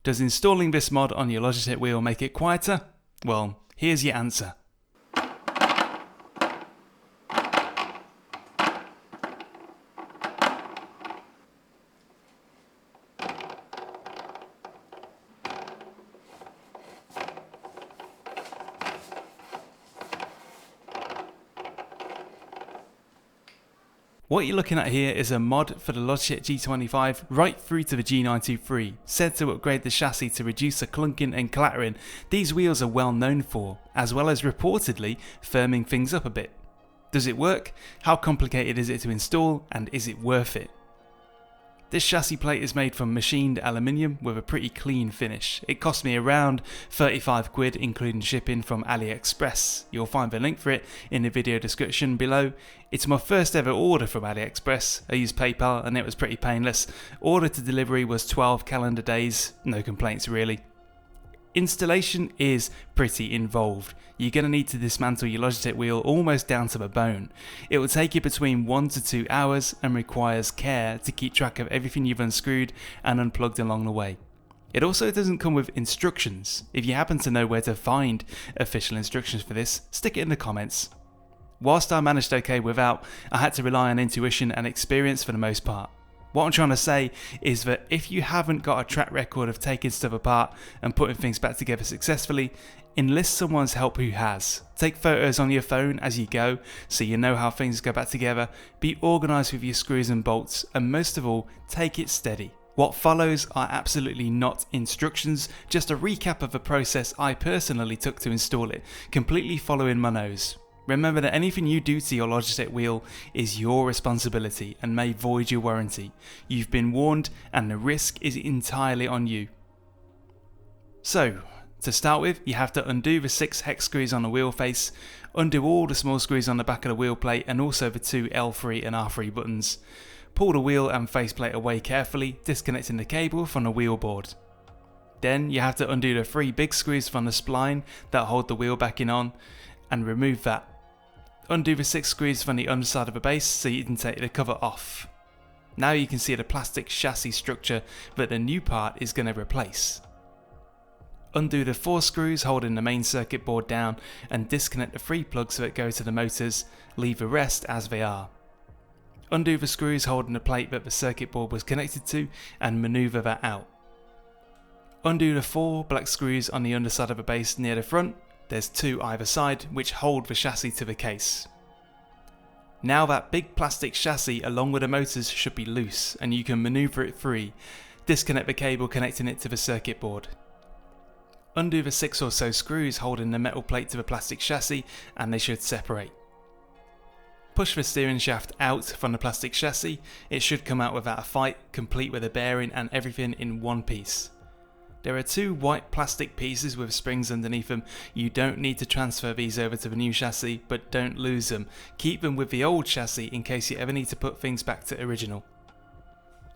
Does installing this mod on your Logitech wheel make it quieter? Well, here's your answer. What you're looking at here is a mod for the Logitech G25 right through to the G923, said to upgrade the chassis to reduce the clunking and clattering these wheels are well known for, as well as reportedly firming things up a bit. Does it work? How complicated is it to install, and is it worth it? This chassis plate is made from machined aluminium with a pretty clean finish. It cost me around 35 quid including shipping from AliExpress. You'll find the link for it in the video description below. It's my first ever order from AliExpress. I used PayPal and it was pretty painless. Order to delivery was 12 calendar days, no complaints really. Installation is pretty involved. You're going to need to dismantle your Logitech wheel almost down to the bone. It will take you between 1 to 2 hours and requires care to keep track of everything you've unscrewed and unplugged along the way. It also doesn't come with instructions. If you happen to know where to find official instructions for this, stick it in the comments. Whilst I managed okay without, I had to rely on intuition and experience for the most part. What I'm trying to say is that if you haven't got a track record of taking stuff apart and putting things back together successfully, enlist someone's help who has. Take photos on your phone as you go so you know how things go back together, be organised with your screws and bolts, and most of all, take it steady. What follows are absolutely not instructions, just a recap of the process I personally took to install it, completely following my nose. Remember that anything you do to your Logitech wheel is your responsibility and may void your warranty. You've been warned and the risk is entirely on you. So, to start with, you have to undo the 6 hex screws on the wheel face, undo all the small screws on the back of the wheel plate and also the 2 L3 and R3 buttons. Pull the wheel and faceplate away carefully, disconnecting the cable from the wheel board. Then you have to undo the 3 big screws from the spline that hold the wheel backing on and remove that. Undo the 6 screws from the underside of the base so you can take the cover off. Now you can see the plastic chassis structure that the new part is going to replace. Undo the 4 screws holding the main circuit board down and disconnect the 3 plugs that go to the motors, leave the rest as they are. Undo the screws holding the plate that the circuit board was connected to and manoeuvre that out. Undo the 4 black screws on the underside of the base near the front. There's 2 either side which hold the chassis to the case. Now that big plastic chassis along with the motors should be loose and you can manoeuvre it free. Disconnect the cable connecting it to the circuit board. Undo the 6 or so screws holding the metal plate to the plastic chassis and they should separate. Push the steering shaft out from the plastic chassis. It should come out without a fight, complete with a bearing and everything in one piece. There are 2 white plastic pieces with springs underneath them. You don't need to transfer these over to the new chassis, but don't lose them. Keep them with the old chassis in case you ever need to put things back to original.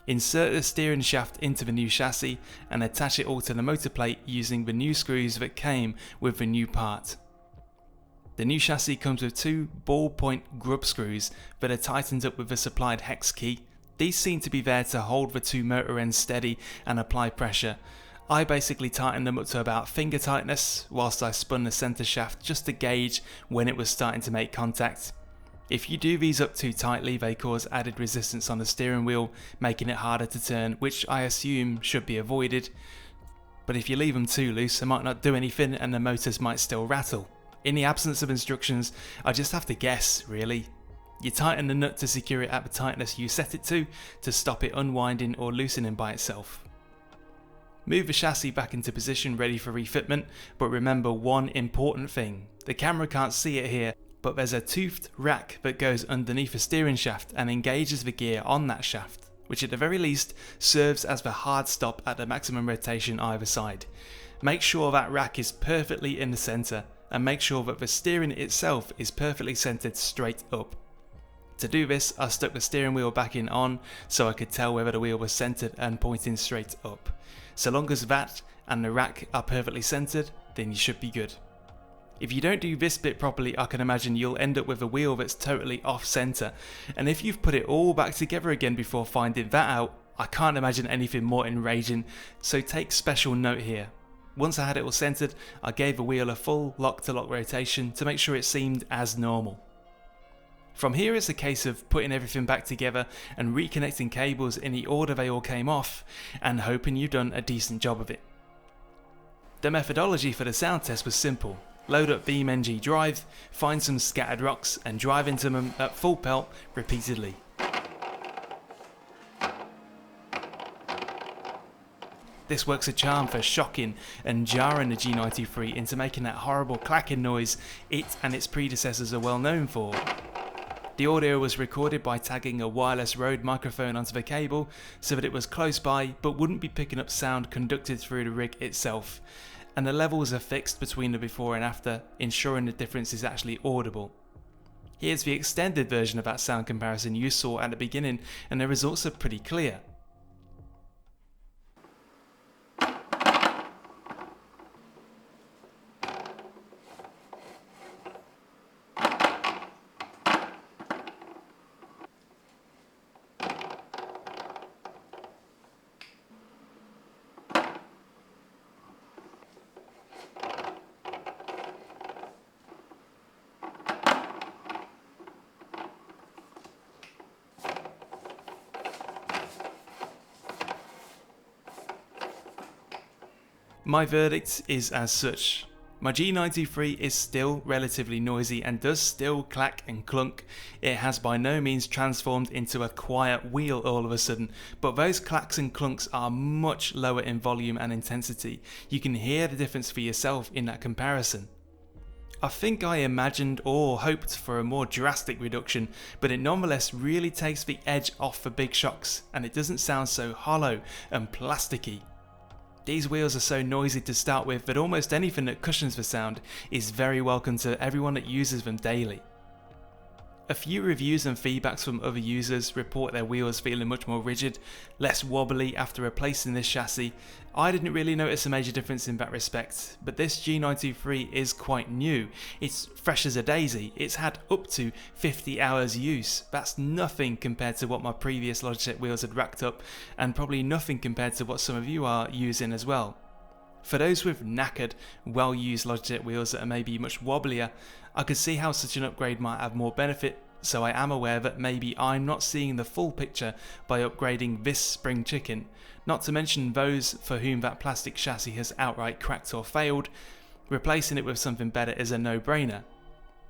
Insert the steering shaft into the new chassis and attach it all to the motor plate using the new screws that came with the new part. The new chassis comes with 2 ballpoint grub screws that are tightened up with the supplied hex key. These seem to be there to hold the 2 motor ends steady and apply pressure. I basically tightened them up to about finger tightness whilst I spun the centre shaft just to gauge when it was starting to make contact. If you do these up too tightly, they cause added resistance on the steering wheel, making it harder to turn, which I assume should be avoided. But if you leave them too loose, they might not do anything and the motors might still rattle. In the absence of instructions, I just have to guess, really. You tighten the nut to secure it at the tightness you set it to stop it unwinding or loosening by itself. Move the chassis back into position ready for refitment, but remember one important thing. The camera can't see it here, but there's a toothed rack that goes underneath the steering shaft and engages the gear on that shaft, which at the very least serves as the hard stop at the maximum rotation either side. Make sure that rack is perfectly in the centre and make sure that the steering itself is perfectly centred straight up. To do this, I stuck the steering wheel backing on so I could tell whether the wheel was centred and pointing straight up. So long as that and the rack are perfectly centred, then you should be good. If you don't do this bit properly, I can imagine you'll end up with a wheel that's totally off centre, and if you've put it all back together again before finding that out, I can't imagine anything more enraging, so take special note here. Once I had it all centered, I gave the wheel a full lock-to-lock rotation to make sure it seemed as normal. From here it's a case of putting everything back together and reconnecting cables in the order they all came off, and hoping you've done a decent job of it. The methodology for the sound test was simple. Load up BeamNG Drive, find some scattered rocks and drive into them at full pelt repeatedly. This works a charm for shocking and jarring the G923 into making that horrible clacking noise it and its predecessors are well known for. The audio was recorded by tagging a wireless Rode microphone onto the cable so that it was close by but wouldn't be picking up sound conducted through the rig itself, and the levels are fixed between the before and after, ensuring the difference is actually audible. Here's the extended version of that sound comparison you saw at the beginning, and the results are pretty clear. My verdict is as such. My G923 is still relatively noisy and does still clack and clunk. It has by no means transformed into a quiet wheel all of a sudden, but those clacks and clunks are much lower in volume and intensity. You can hear the difference for yourself in that comparison. I think I imagined or hoped for a more drastic reduction, but it nonetheless really takes the edge off the big shocks, and it doesn't sound so hollow and plasticky. These wheels are so noisy to start with that almost anything that cushions the sound is very welcome to everyone that uses them daily. A few reviews and feedbacks from other users report their wheels feeling much more rigid, less wobbly after replacing this chassis. I didn't really notice a major difference in that respect, but this G923 is quite new. It's fresh as a daisy. It's had up to 50 hours use. That's nothing compared to what my previous Logitech wheels had racked up, and probably nothing compared to what some of you are using as well. For those with knackered, well-used Logitech wheels that are maybe much wobblier, I could see how such an upgrade might have more benefit, so I am aware that maybe I'm not seeing the full picture by upgrading this spring chicken, not to mention those for whom that plastic chassis has outright cracked or failed. Replacing it with something better is a no-brainer.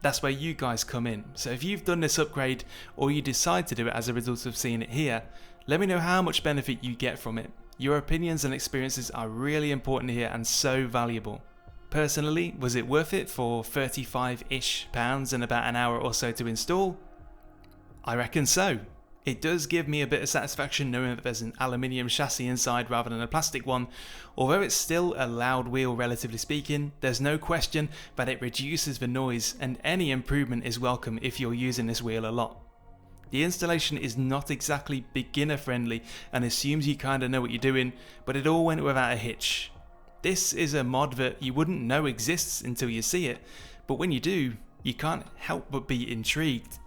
That's where you guys come in, so if you've done this upgrade or you decide to do it as a result of seeing it here, let me know how much benefit you get from it. Your opinions and experiences are really important here and so valuable. Personally, was it worth it for £35-ish and about an hour or so to install? I reckon so. It does give me a bit of satisfaction knowing that there's an aluminium chassis inside rather than a plastic one. Although it's still a loud wheel relatively speaking, there's no question that it reduces the noise, and any improvement is welcome if you're using this wheel a lot. The installation is not exactly beginner friendly and assumes you kinda know what you're doing, but it all went without a hitch. This is a mod that you wouldn't know exists until you see it, but when you do, you can't help but be intrigued.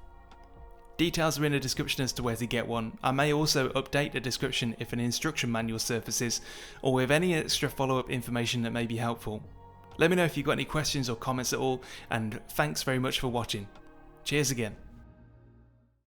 Details are in the description as to where to get one. I may also update the description if an instruction manual surfaces, or with any extra follow-up information that may be helpful. Let me know if you've got any questions or comments at all, and thanks very much for watching. Cheers again.